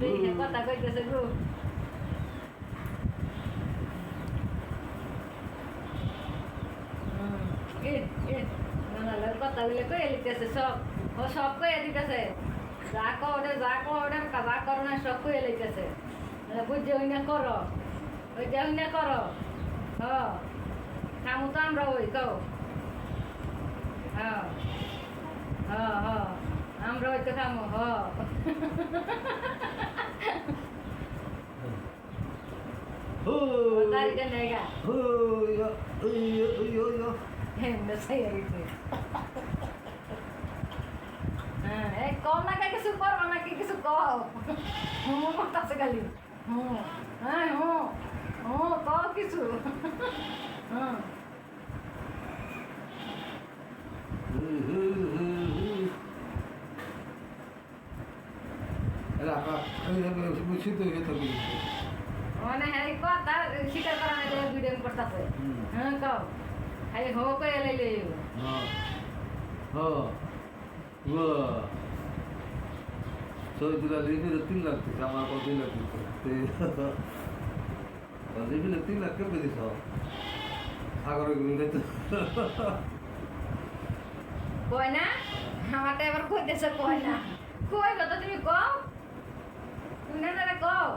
দেখে কথা কইতেছে গো নানার কথা বলে কয়ে লিখতেছে সব ও সব কয়ে দিতেছে যা করে কাজা করো না সব কয়ে লিখতেছে বুঝে ওই না করো ওই যে ওই না করো হ খামু তো আমরা ওই কও হ্যাঁ হ্যাঁ হ্যাঁ আমরা ওই তো খামু হ তারিখে নেগা এমনি সাইয়া দিতে হ্যাঁ এই কম না কিছু করবো নাকি কিছু কও হুম কাছে গালি হুম হ্যাঁ হুম হুম কও কিছু হুম মানে হ্যাঁ কথা স্বীকার করা নাই ভিডিও করতেছে হ্যাঁ কও খালি হো কই এলাইলে চৌধুরী লিপিলে 3 লাখ দিচ্ছে আমার 2 লাখ দিচ্ছে লিপিলে 3 লাখ কেমন দিছ সাগরে গুলো কই না আমারটা এবার কইতেছে কই না কই কথা তুমি কও তুমি না কও